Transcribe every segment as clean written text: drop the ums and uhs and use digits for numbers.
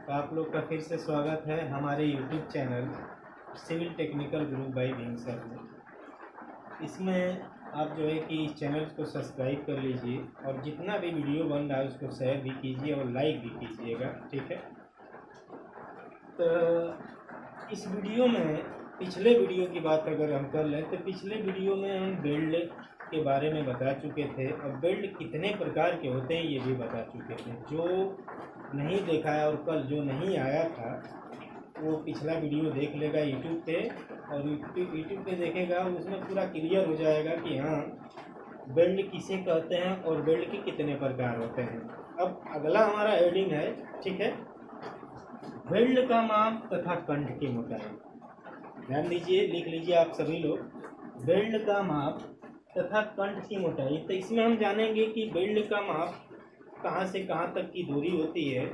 तो आप लोग का फिर से स्वागत है हमारे YouTube channel civil technical group by wing sir में। इसमें आप जो है कि इस चैनल को सब्सक्राइब कर लीजिए और जितना भी वीडियो बन रहा है उसको शेयर भी कीजिए और लाइक भी कीजिएगा, ठीक है। तो इस वीडियो में पिछले वीडियो की बात अगर हम कर लें तो पिछले वीडियो में हम बेल्ट के बारे में बता चुके थे और बेल्ट कितने प्रकार के होते हैं ये भी बता चुके थे। जो नहीं देखा है और कल जो नहीं आया था वो पिछला वीडियो देख लेगा यूट्यूब पे, और यूट्यूब पे देखेगा उसमें पूरा क्लियर हो जाएगा कि हाँ बेल्ट किसे कहते हैं और बेल्ट के कितने प्रकार होते हैं। अब अगला हमारा हेडिंग है, ठीक है, बेल्ट का माप तथा कंठ की मोटाई। ध्यान दीजिए, लिख लीजिए आप सभी लोग, बेल्ट का माप तथा कंठ की मोटाई। तो इसमें हम जानेंगे कि बेल्ट का माप कहाँ से कहाँ तक की दूरी होती है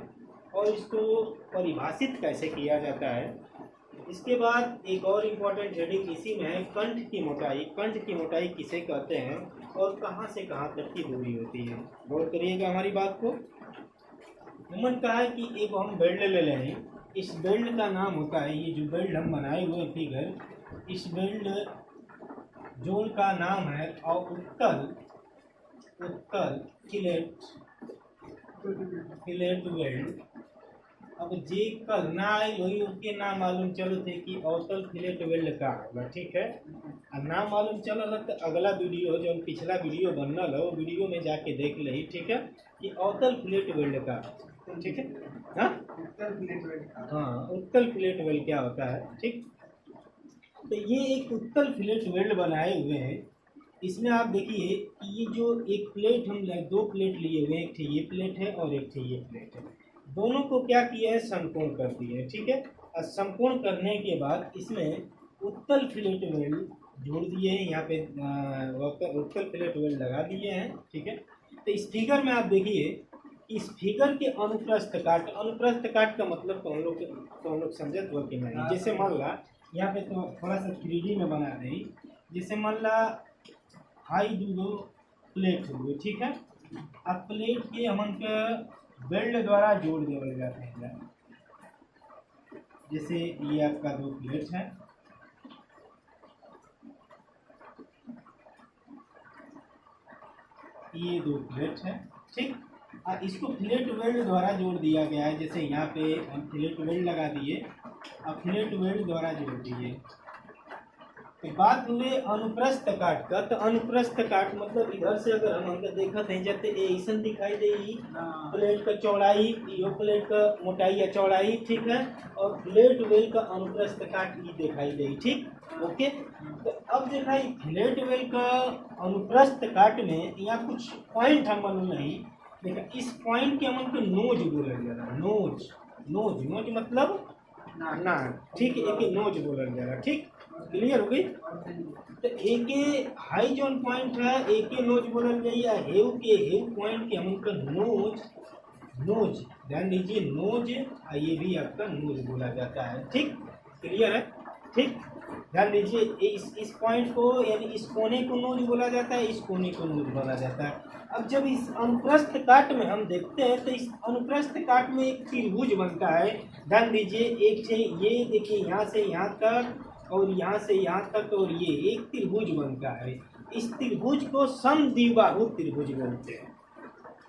और इसको परिभाषित कैसे किया जाता है। इसके बाद एक और इम्पोर्टेंट हेडिंग इसी में है, कंठ की मोटाई। कंठ की मोटाई किसे कहते हैं और कहाँ से कहाँ तक की दूरी होती है। गौर करिएगा हमारी बात को। उमन कहा है कि एक हम बेल्ट ले लें, इस बेल्ट का नाम होता है, ये जो बेल्ट हम बनाए हुए फिगर, इस बेल्ट जोड़ का नाम है और उत्तल फिलेट वेल्ड। अब जे कल ना आए वही उसके नाम मालूम चलो थे कि अवतल फिलेट वेल्ड का होगा, ठीक है। और नाम मालूम चलो तो अगला वीडियो जो पिछला वीडियो बनना लो वो वीडियो में जाके देख ली, ठीक है, कि अवतल फिलेट वेल्ड का, ठीक है। हाँ, उत्तल फिलेट वेल्ड, हाँ उत्तल फिलेट वेल्ड क्या होता है, ठीक। तो ये एक उत्तल फिलेट वेल्ड बनाए हुए हैं। इसमें आप देखिए कि ये जो एक प्लेट हम दो प्लेट लिए हुए हैं, एक ये प्लेट है और एक ये प्लेट है, दोनों को क्या किया है, समकोण कर दिए है, ठीक है। और समकोण करने के बाद इसमें उत्तल फिलेट वेल्ड जोड़ दिए हैं, यहाँ पे उत्तल फिलेट वेल्ड लगा दिए हैं, ठीक है। तो इस फिगर में आप देखिए, इस फिगर के अनुप्रस्थ काट का मतलब तो हम लोग समझत हुआ कि नहीं। जैसे मान ला यहाँ पे तो थोड़ा सा 3D में बना दें, जैसे मान ला हाई दो प्लेट हुए, ठीक है। अब प्लेट के हमन के बेल्ट द्वारा जोड़ देवल जाते हैं। जैसे ये आपका दो प्लेट है, ये दो प्लेट है, ठीक। और इसको फिलेट वेल्ड द्वारा जोड़ दिया गया है। जैसे यहाँ पे हम फिलेट वेल्ड लगा दिए और फिलेट वेल्ड द्वारा जोड़ दिए। तो बात हुए अनुप्रस्थ काट का, तो अनुप्रस्थ काट मतलब इधर से अगर हम देखते हैं जाते ऐसा दिखाई दे प्लेट का चौड़ाई, यो प्लेट का मोटाई या चौड़ाई, ठीक है, और प्लेट वेल का अनुप्रस्थ काट ये दिखाई दे, ठीक, ओके। तो अब देखा फिलेट वेल का अनुप्रस्थ काट में यहाँ कुछ पॉइंट हम नहीं देखा, इस पॉइंट के हम नोज बोला जा रहा, नोज मतलब ना, ठीक है, एक नोज बोला जा रहा, ठीक, क्लियर हो गई। तो एक हाई जोन पॉइंट है, एक नोज बोलल जाइए, हेव पॉइंट के हम नोज ध्यान दीजिए, नोज, ये भी आपका नोज बोला जाता है, ठीक, क्लियर है, ठीक। ध्यान दीजिए इस पॉइंट को यानी इस कोने को नोज बोला जाता है, इस कोने को नोज बोला जाता है। अब जब इस अनुप्रस्थ काट में हम देखते हैं तो इस अनुप्रस्थ काट में एक त्रिभुज बनता है। ध्यान दीजिए, एक से ये देखिए यहाँ से यहाँ तक और यहाँ से यहाँ तक, और ये एक त्रिभुज बनता है। इस त्रिभुज को समद्विबाहु त्रिभुज बोलते हैं।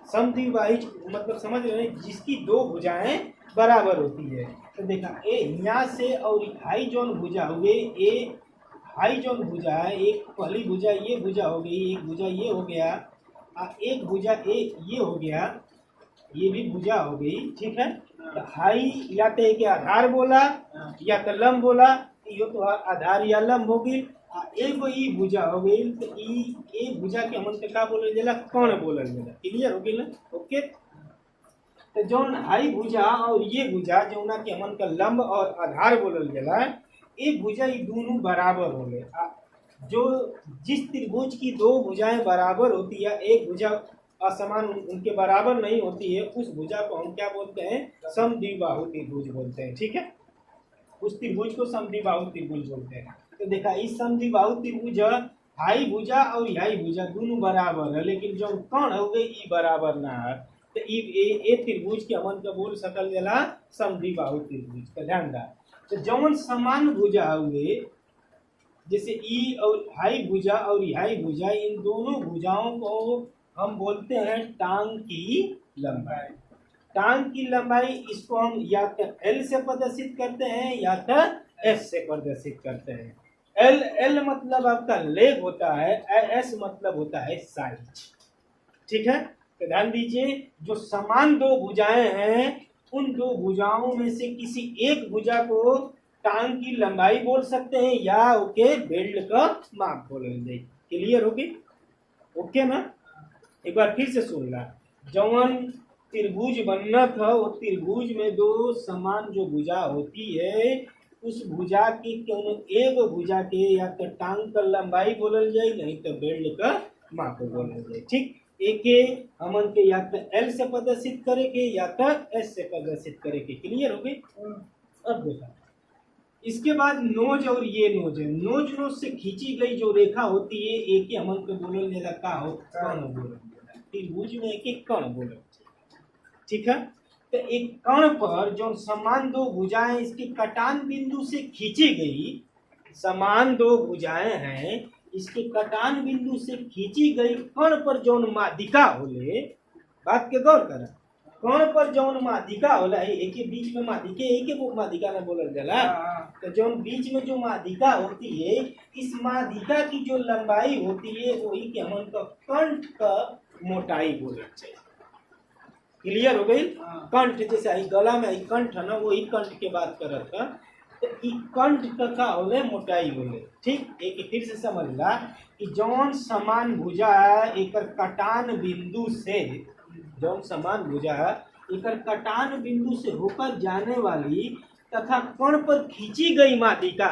समद्विबाहु मतलब समझ रहे हैं, जिसकी दो भुजाएं बराबर होती है। तो देखा ए यहाँ से और हाई जोन भुजा हुए, ए हाई जोन भुजा है, एक पहली भुजा ये भुजा हो गई, एक भुजा ये हो गया, एक भुजा ये हो गया, ये भी भुजा हो गई, ठीक है। तो हाई या तो एक आधार बोला या तो लंब बोला, यो तो आधार या लंब हो गई, एगो ई भुजा हो गई। तो ई भुजा के हमन के का बोलल जाला, कर्ण बोलल जाला, क्लियर हो गई ना, ओके। तो जौन हाई भुजा और ये भुजा जौना के हमन का लंब और आधार बोलल जाला, ये भुजा ये दोनों बराबर हो गए। जो जिस त्रिभुज की दो भुजाएं बराबर होती है, एक भुजा असमान उनके बराबर नहीं होती है, उस भुजा को हम क्या बोलते हैं, समद्विबाहु त्रिभुज बोलते हैं, ठीक है। उस त्रिभुज को समद्विबाहु त्रिभुज बोलते हैं। तो देखा इस समद्विबाहु त्रिभुज हाई भुजा और हाई भुजा दोनों बराबर है, लेकिन जो कर्ण हो गए ये बराबर ना है। तो ए त्रिभुज के हमन का बोल सकल जाला समद्विबाहु त्रिभुज का। ध्यान दा, तो जौन समान भुजा हुए जैसे ई और हाई भुजा और हाई भुजा, इन दोनों भुजाओं को हम बोलते हैं टांग की लंबाई। टांग की लंबाई इसको हम या तो एल से प्रदर्शित करते हैं या तो एस से प्रदर्शित करते हैं। एल मतलब आपका लेग होता है, एस मतलब होता है साइज। ठीक है, तो ध्यान दीजिए, जो समान दो भुजाएं हैं उन दो भुजाओं में से किसी एक भुजा को टांग की लंबाई बोल सकते हैं या ओके बेल्ट का माप बोलेंगे। क्लियर होगी? ओके ना? एक बार फिर से सुन ला, जवन त्रिभुज बनना था वो त्रिभुज में दो समान जो भुजा होती है उस भुजा की क्यों एक भुजा के या तो टांग का लंबाई बोलल जाए नहीं तो बेल्ट का माप बोलल जाए। ठीक, एक हमन के या तो एल से प्रदर्शित करे के या तो एस से प्रदर्शित करे के। क्लियर हो गई? अब देखा, इसके बाद नोज और ये नोज है, नोज से खींची गई जो रेखा होती है एक ही हमन को बोलल जाला का हो कण बोलल जाला। त्रिभुज में एक कण बोलल। ठीक है, तो एक कण पर जो समान दो भुजाएं इसके कटान बिंदु से खींची गई, समान दो भुजाएं हैं इसके कटान बिंदु से खींची गई कण पर जौन माध्यिका होले, बात के गौर करा, कण पर जौन माध्यिका होला एक के बीच में माध्यिका एक के माध्यिका में बोलल जाला, तो जौन बीच में जो माध्यिका होती है इस माध्यिका की जो लंबाई होती है वही के हमन का कंठ का मोटाई बोलल जाए। क्लियर हो गई? कंठ जैसे आई गला में आई कंठ है ना, वही कंठ के बात करत था, तो ई कंठ का होले मोटाई होले। ठीक, एक फिर से समझ ला कि जौन समान भुजा है एकर कटान बिंदु से, जौन समान भुजा है एकर कटान बिंदु से होकर जाने वाली तथा कण पर खींची गई माध्यिका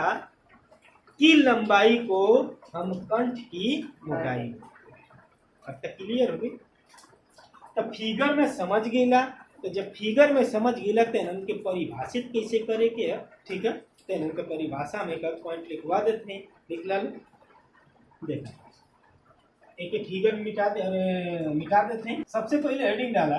की लंबाई को हम कंठ की मोटाई। अब तक क्लियर हो गई? तब फिगर में समझ गेला, तो जब फिगर में समझ गेला तो इनके परिभाषित कैसे करे के है। ठीक है, तो इनके परिभाषा में एक पॉइंट लिखवा देते हैं, लिख ला। देखा, एक फिगर मिटा देते हैं। सबसे पहले हेडिंग डाला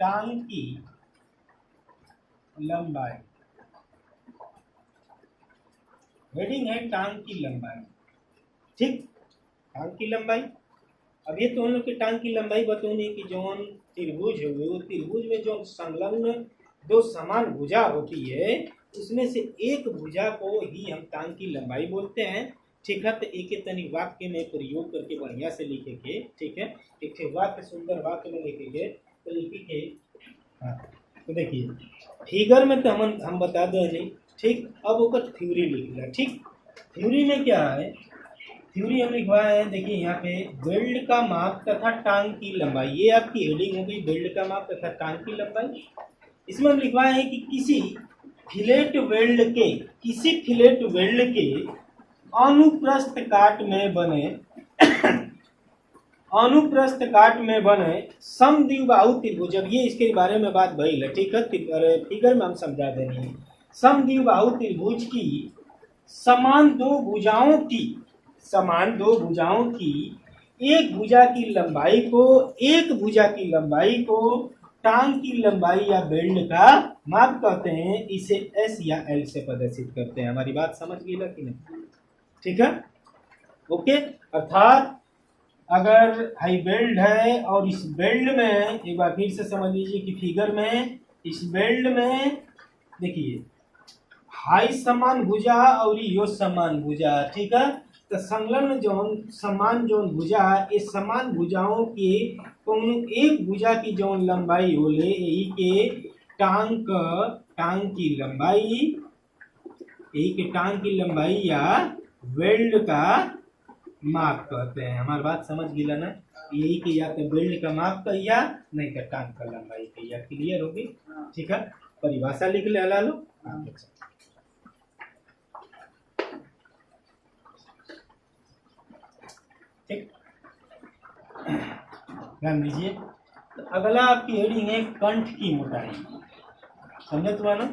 टांग की लंबाई। हेडिंग है टांग की लंबाई। ठीक, टांग की लंबाई। अब ये तो हम लोग की टांग की लंबाई बतौनी कि जौन त्रिभुज है वो त्रिभुज में जो संलग्न दो समान भुजा होती है उसमें से एक भुजा को ही हम टांग की लंबाई बोलते हैं। ठीक है, तो एक तनी वाक्य में प्रयोग करके बढ़िया से लिखेंगे। ठीक है, एक वाक्य सुंदर वाक्य में लिखेंगे तो लिखेंगे। हाँ, तो देखिए फिगर में तो हम बता दें। ठीक, अब वो थ्योरी लिख ला। ठीक, थ्योरी में क्या है, थ्योरी हम लिखवाए हैं। देखिए यहाँ पे बेल्ट का माप तथा टांग की लंबाई, ये आपकी हेडिंग हो गई, बेल्ट का माप तथा टांग की लंबाई। इसमें हम लिखवाए हैं कि किसी फिलेट वेल्ड के अनुप्रस्थ काट में बने समद्विबाहु त्रिभुज। अब ये इसके बारे में बात भइल है। ठीक है, फिगर में हम समझा देंगे। समद्विबाहु त्रिभुज की समान दो भुजाओं की एक भुजा की लंबाई को टांग की लंबाई या बेल्ट का माप कहते हैं। इसे एस या एल से प्रदर्शित करते हैं। हमारी बात समझ गई ना कि नहीं? ठीक है, ओके। अर्थात अगर हाई बेल्ट है और इस बेल्ट में एक बार फिर से समझ लीजिए कि फिगर में इस बेल्ट में देखिए हाई समान भुजा और यो समान भुजा। ठीक है, तो संलग्न समान भुजा इस समान भुजाओं के कौनो एक भुजा की जौन लंबाई होले यही के टांग की लंबाई या वेल्ड का माप कहते हैं। हमारी बात समझ गिला ना? यही के या तो बेल्ट का माप कहिया नहीं तो टांग का लंबाई कहिया। क्लियर होगी? ठीक है, परिभाषा लिख ले ला लो। ठीक, ध्यान दीजिए। तो अगला आपकी हेडिंग है कंठ की मोटाई। समझे तुम्हारा?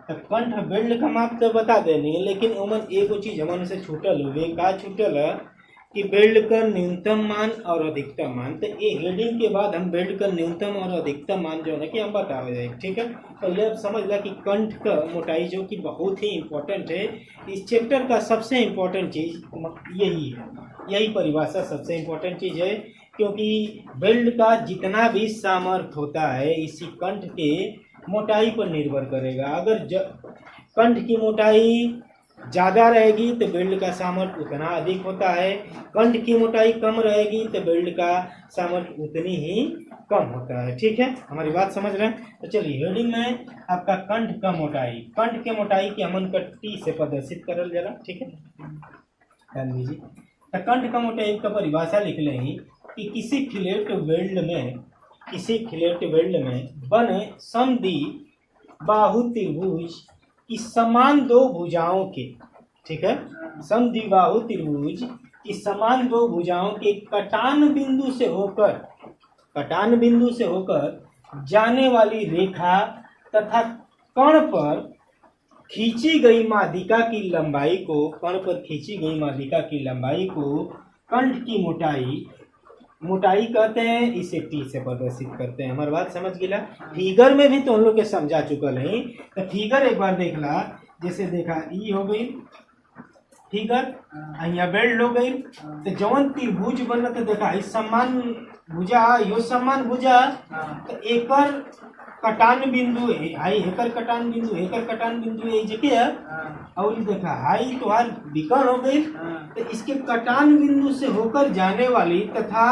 तो कंठ बेल्ट का माप तो बता देनी है, लेकिन उमन एगो चीज हमन से छूटल हुए। का छूटल है कि वेल्ड का न्यूनतम मान और अधिकतम मान। तो ये हेडिंग के बाद हम वेल्ड का न्यूनतम और अधिकतम मान जो है कि हम बता रहे हैं, ठीक है। तो ये अब समझ ला कि कंठ का मोटाई जो कि बहुत ही इम्पोर्टेंट है, इस चैप्टर का सबसे इम्पोर्टेंट चीज़ यही है, यही परिभाषा सबसे इम्पोर्टेंट चीज़ है, क्योंकि वेल्ड का जितना भी सामर्थ्य होता है इसी कंठ के मोटाई पर निर्भर करेगा। अगर कंठ की मोटाई ज़्यादा रहेगी तो वेल्ड का सामर्थ्य उतना अधिक होता है, कंठ की मोटाई कम रहेगी तो वेल्ड का सामर्थ्य उतनी ही कम होता है, ठीक है। हमारी बात समझ रहे हैं। तो चलिए हेडिंग में आपका कंठ का मोटाई, कंठ के मोटाई की हमन का टी से प्रदर्शित करल जाला, ठीक है। ध्यान दीजिए, तो कंठ का मोटाई का परिभाषा लिख लें कि किसी फिलेट वेल्ड में बने समद्वि बाहु त्रिभुज की समान दो भुजाओं के, ठीक है, समद्विबाहु त्रिभुज की समान दो भुजाओं के कटान बिंदु से होकर जाने वाली रेखा तथा कर्ण पर खींची गई माध्यिका की लंबाई को कंठ की मोटाई कहते हैं, इसे टी से प्रदर्शित करते हैं। हमारी बात समझ गिला। फिगर में भी तो हम लोग के समझा चुकल है, तो फिगर एक बार देखला, जैसे देखा ई हो गई फिगर, यहाँ बेल्ट हो गई, तो जवन त्रिभुज बनना तो देखा इस समान भुजा, यो समान भुजा, तो एकर कटान बिंदु है, हाई एकर कटान बिंदु है जगह, और देखा हाई तो हार विकर्ण हो गई, तो इसके कटान बिंदु से होकर जाने वाली तथा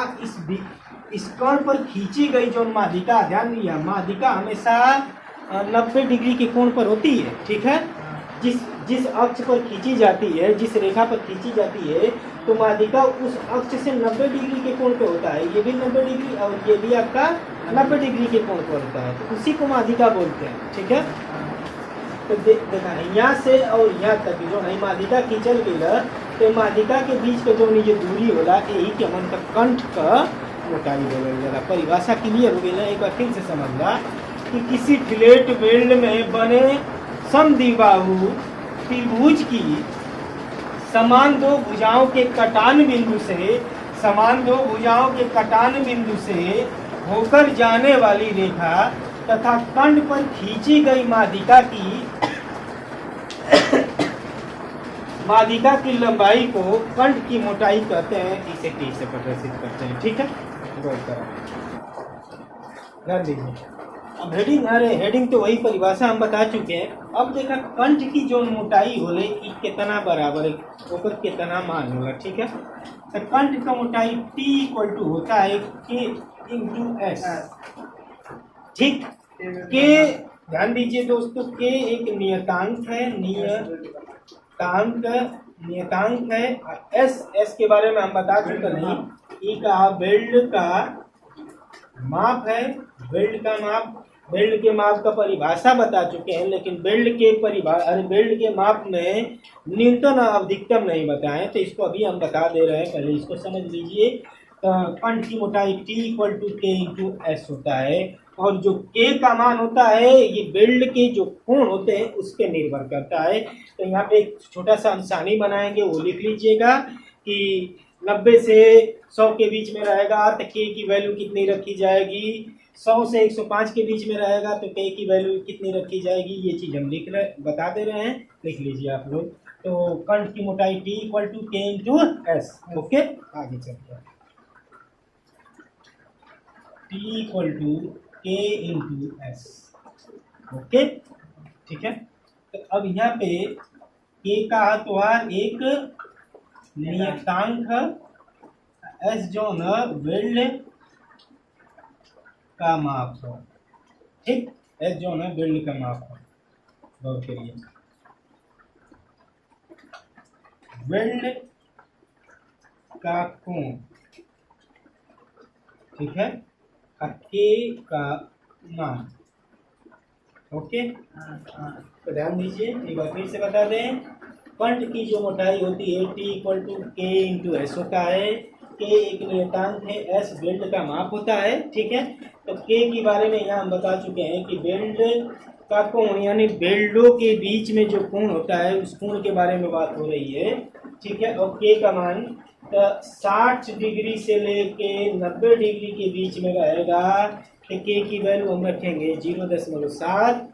इस कोण पर खींची गई जो माध्यिका, ध्यान दिया माध्यिका हमेशा 90 डिग्री के कोण पर होती है, ठीक है। जिस अक्ष पर खींची जाती है, जिस रेखा पर खींची जाती है, तो माध्यिका उस अक्ष से 90 डिग्री के कोण पे होता है, ये भी 90 डिग्री और ये भी आपका 90 डिग्री के कोण पर होता है, तो उसी को माध्यिका बोलते हैं, ठीक है। तो देखा यहाँ से और यहाँ तक जो है माध्यिका खींचल गई, तो माध्यिका के बीच का जो नीचे दूरी होला यही के मन का कंठ का मोटाई बोलल जाला। परिभाषा क्लियर हो गई ना, एक बार फिर से समझना कि किसी फिलेट वेल्ड में बने समद्विबाहु त्रिभुज की समान दो भुजाओं के कटान बिंदु से होकर जाने वाली रेखा तथा कंठ पर खींची गई माध्यिका की लंबाई को कंठ की मोटाई कहते हैं, इसे टी से प्रदर्शित करते हैं, ठीक है। ध्यान दीजिए, अब हेडिंग तो वही परिभाषा हम बता चुके हैं। अब देखा कंठ की जो मोटाई होले कितना बराबर है, ओकर कितना मान होला, ठीक है। तो कंठ का मोटाई T इक्वल टू होता है K इंटू एस, ठीक। K ध्यान दीजिए दोस्तों, K एक नियतांक है, एस के बारे में हम बता चुके नहीं, ई का वेल्ड का माप है, वेल्ड के माप का परिभाषा बता चुके हैं, लेकिन वेल्ड के माप में न्यूनतम अधिकतम नहीं बताएं, तो इसको अभी हम बता दे रहे हैं, पहले इसको समझ लीजिए। कंठ की मोटाई T equal to K into s होता है, और जो K का मान होता है ये वेल्ड के जो कोण होते हैं उस पर निर्भर करता है। तो यहाँ पे एक छोटा सा हम सारणी बनाएंगे, वो लिख लीजिएगा कि 90 से 100 के बीच में रहेगा तो K की वैल्यू कितनी रखी जाएगी, 100 से 105 के बीच में रहेगा तो K की वैल्यू कितनी रखी जाएगी, ये चीज़ हम बता दे रहे हैं, लिख लीजिए आप लोग। तो कंठ की मोटाई T equal to K into s, okay. आगे चलते हैं, T equal to K into s, okay, ठीक है। तो अब यहाँ पे K का तुम्हारा एक नियतांक, एस जो न वेल्ड का माप हो, ठीक, एस जो न वेल्ड का माप हो, गौर करिए, वेल्ड का कोण, ठीक है, K का मान, ओके। तो ध्यान दीजिए, एक बार फिर से बता दें, कंठ की जो मोटाई होती है T equal to K into s होता है, K एक नियतांक है, S वेल्ड का माप होता है, ठीक है। तो K के बारे में यहाँ हम बता चुके हैं कि वेल्ड का कोण यानी वेल्डों के बीच में जो कोण होता है उस कोण के बारे में बात हो रही है, ठीक है। और K का मान तो 60 डिग्री से लेके 90 डिग्री के बीच में रहेगा तो के की वैल्यू हम रखेंगे 0.7।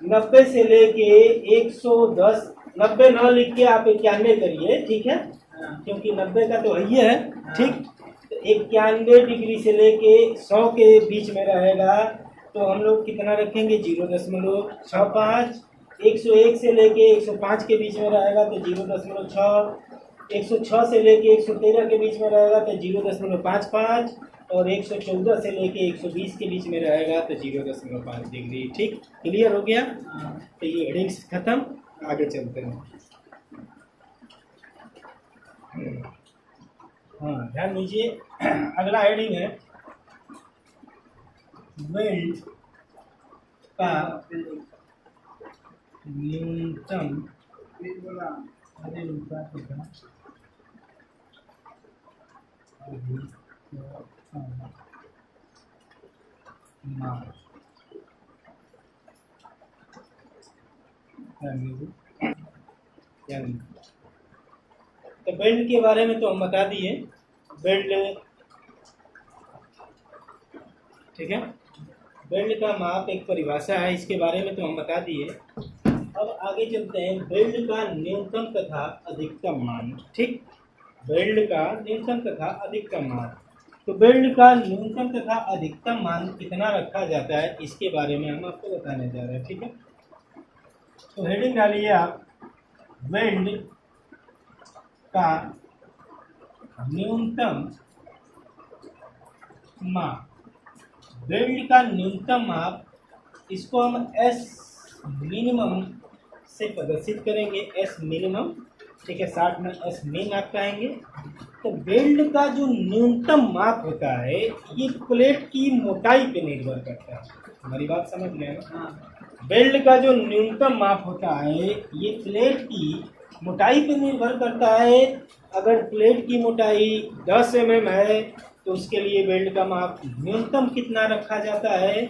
90 से लेके 110, 90 न लिख के आप 91 करिए, ठीक है, क्योंकि 90 का तो वही है, ठीक। तो 91 डिग्री से लेके 100 के बीच में रहेगा तो हम लोग कितना रखेंगे 0.65। 101 से लेके 105 के बीच में रहेगा तो 0.6। 106 से लेके 113 के बीच में रहेगा तो 0.55 और 114 से लेके 120 के बीच में रहेगा तो 0.5 डिग्री। ठीक, क्लियर हो गया। तो ये हेडिंग्स खत्म, आगे चलते हैं। हाँ, ध्यान दीजिए, अगला हेडिंग है वेल्ड का न्यूनतम तो बेल्ट के बारे में तो हम बता दिए, बेल्ट, ठीक है, बेल्ट का माप एक परिभाषा है, इसके बारे में तो हम बता दिए। अब आगे चलते हैं, बेल्ट का न्यूनतम तथा अधिकतम मान। ठीक, बेल्ट का न्यूनतम तथा अधिकतम मान। तो बेल्ट का न्यूनतम तथा अधिकतम मान कितना रखा जाता है, इसके बारे में हम आपको बताने जा रहे हैं। ठीक है, तो हेडिंग डालिए आप, बेल्ट का न्यूनतम माप। बेल्ट का न्यूनतम माप, इसको हम एस मिनिमम से प्रदर्शित करेंगे, एस मिनिमम, ठीक है, 60 में एस मिन आप कहेंगे। तो बेल्ट का जो न्यूनतम माप होता है ये प्लेट की मोटाई पे निर्भर करता है। हमारी बात समझ रहे हैं ना? बेल्ट का जो न्यूनतम माप होता है ये प्लेट की मोटाई पे निर्भर करता है। अगर प्लेट की मोटाई 10 mm है तो उसके लिए बेल्ट का माप न्यूनतम कितना रखा जाता है।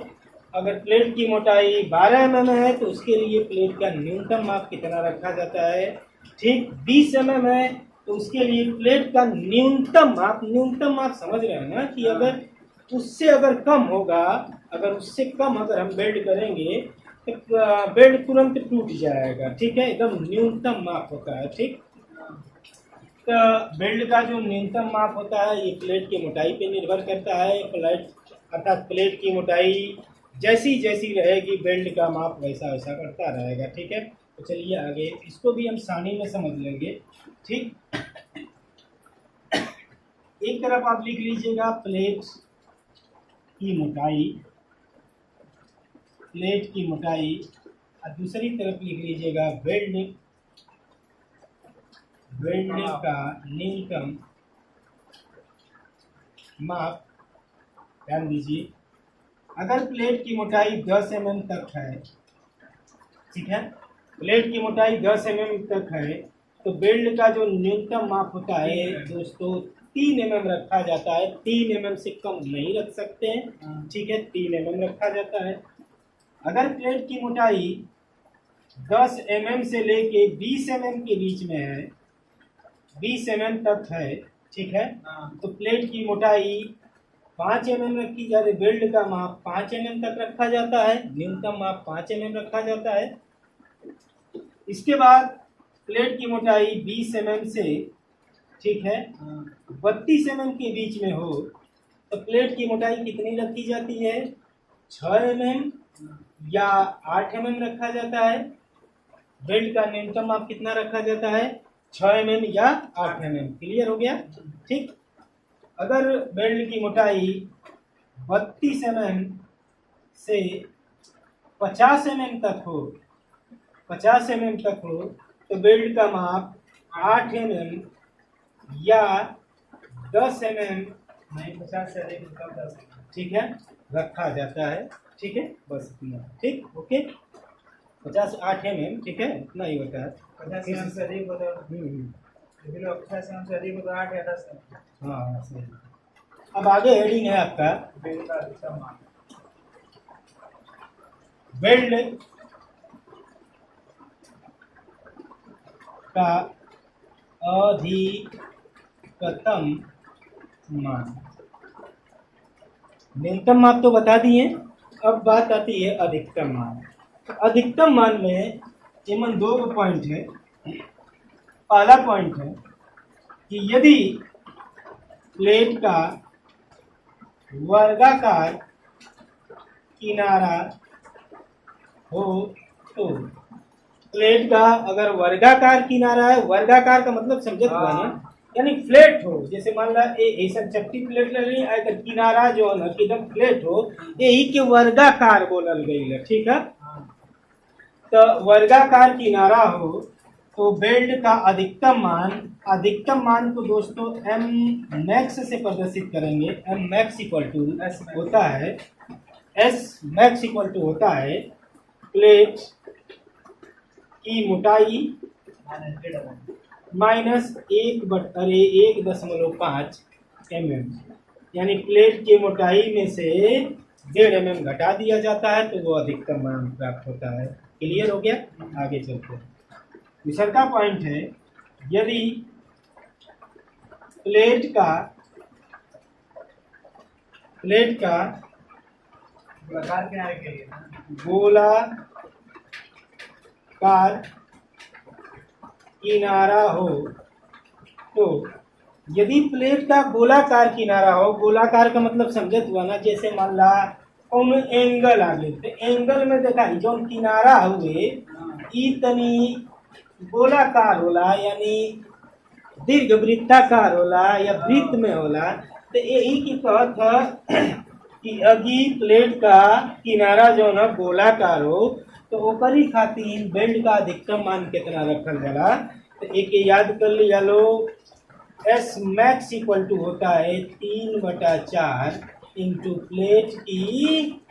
अगर प्लेट की मोटाई 12 mm है तो उसके लिए प्लेट का न्यूनतम माप कितना रखा जाता है। ठीक, 20 mm है तो उसके लिए प्लेट का न्यूनतम माप समझ रहे हैं ना, कि अगर उससे अगर कम होगा, अगर उससे कम अगर हम बेल्ट करेंगे तो बेल्ट तुरंत टूट जाएगा। ठीक है, एकदम न्यूनतम माप होता है। ठीक, तो बेल्ट का जो न्यूनतम माप होता है ये प्लेट की मोटाई पे निर्भर करता है। प्लेट अर्थात प्लेट की मोटाई जैसी जैसी रहेगी बेल्ट का माप वैसा वैसा करता रहेगा। ठीक है, तो चलिए आगे, इसको भी हम सारणी में समझ लेंगे। ठीक, एक तरफ आप लिख लीजिएगा प्लेट की मोटाई, प्लेट की मोटाई, और दूसरी तरफ लिख लीजिएगा बेल्ट का न्यूनतम माप। ध्यान दीजिए, अगर प्लेट की मोटाई 10 mm तक है, ठीक है, प्लेट की मोटाई 10 mm तक है तो बेल्ट का जो न्यूनतम माप होता है दोस्तों 3 mm रखा जाता है। 3 mm से कम नहीं रख सकते हैं। ठीक है, 3 mm रखा जाता है। अगर प्लेट की मोटाई 10 mm से लेके 20 mm के बीच में है, 20 mm तक है, ठीक है, तो प्लेट की मोटाई 5 mm रखी जाती है। बेल्ट का माप 5 mm तक रखा जाता है, न्यूनतम माप 5 mm रखा जाता है। इसके बाद प्लेट की मोटाई 20 mm से, ठीक है, 32 mm के बीच में हो तो प्लेट की मोटाई कितनी रखी जाती है, 6 mm या 8 mm रखा जाता है। बेल्ट का न्यूनतम माप कितना रखा जाता है, 6 mm या 8 mm। क्लियर हो गया। ठीक, अगर बेल्ट की मोटाई 32 mm से 50 mm तक हो, 50 mm तक हो तो बेल्ट का माप 8 mm या 10 mm, नहीं 50 से अधिक 10, ठीक है, रखा जाता है। ठीक है, बस इतना। ठीक, ओके, 50 8 mm, ठीक है, इतना ही होता है। 50 mm से अधिक होता है, 50 mm से अधिक होता है 8 या 10। हाँ, सही। अब आगे हेडिंग है आपका बेल्ट का अधिकतम माप। का अधिकतम अधिकतम मान। न्यूनतम मान तो बता दिए, अब बात आती है अधिकतम मान। तो अधिकतम मान में इमन दो पॉइंट है। पहला पॉइंट है कि यदि प्लेट का वर्गाकार किनारा हो तो प्लेट का अगर वर्गाकार किनारा है, वर्गाकार का मतलब समझे हुआ ना, यानी फ्लैट हो, जैसे मान ला ऐसा चपटी प्लेट ले ली, अगर किनारा जो है एकदम फ्लैट हो, यही के वर्गाकार बोलल गई है, ठीक है। तो वर्गाकार किनारा हो तो बेल्ट का अधिकतम मान को दोस्तों एम मैक्स से प्रदर्शित करेंगे। एम मैक्स इक्वल टू होता है, एस मैक्स इक्वल टू होता है प्लेट की मोटाई माइनस 1/1.5 mm, यानी प्लेट की मोटाई में से 1.5 mm घटा दिया जाता है तो वो अधिकतम मान प्राप्त होता है। क्लियर हो गया? आगे चलते हैं। दूसरा का पॉइंट है, यदि प्लेट का गोलाकार किनारे के लिए गोलाकार किनारा हो तो यदि प्लेट का गोलाकार किनारा हो, गोलाकार का मतलब समझत हुआ ना, जैसे मान ला कौन एंगल आ गए तो एंगल में देखा जो किनारा हुए ई तनी गोलाकार होला, यानी दीर्घ वृत्ताकार होला या वृत्त में होला, तो यही की कहत है कि अगी प्लेट का किनारा जो ना गोलाकार हो तो ओकरी खातिर बेल्ट का अधिकतम मान कितना रखल जाला। तो एक याद कर लिया लो, एस मैक्स इक्वल टू होता है 3/4 इंटू प्लेट की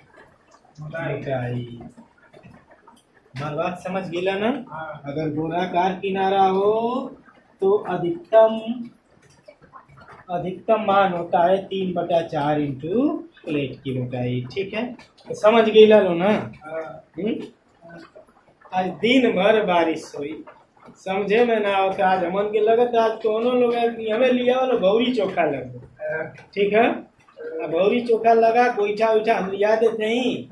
मोटाई। हमारी बात समझ गिला ना? अगर गोलाकार किनारा हो तो अधिकतम मान होता है 3/4 इंटू प्लेट की मोटाई। ठीक है, तो समझ गिला लो ना? आज दिन भर बारिश हुई, समझे में ना हो, आज हमन के लगत आज दोनों लोग हमें लिया वाला भौरी चोखा लग। ठीक है, भौरी चोखा लगा, गोईठा उठा हम लिया देते ही,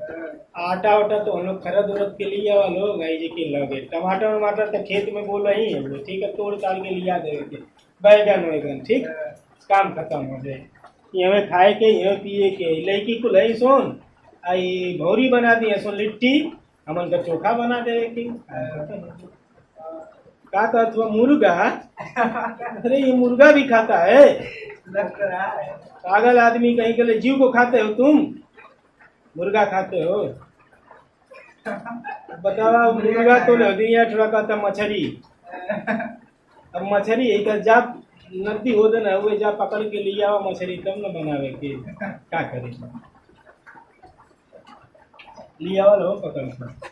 आटा वाटा तो हम लोग खरद उरद के लिए वाला लोग जी के लगे, टमाटर तो खेत में बोल रही हम लोग, ठीक है, तोड़ ताड़ के लिया देवे, बैगन, ठीक, काम खत्म हो जाए। हमें खाए के यहाँ पिए के लड़की को लई सोन आई भौरी बना दिए सोन लिट्टी, हमन का चोखा बना दे के का कहत हुआ मुर्गा। अरे ये मुर्गा भी खाता है? पागल आदमी कहीं के लिए जीव को खाते हो तुम, मुर्गा खाते हो? बतावा, मुर्गा तो लगिया थोड़ा कहता मछली, अब मछली एक जा नदी हो दे ना हुए जा पकड़ के लिया हुआ मछली तब न बनावे के का करे, लिया वाला हो पकड़ के।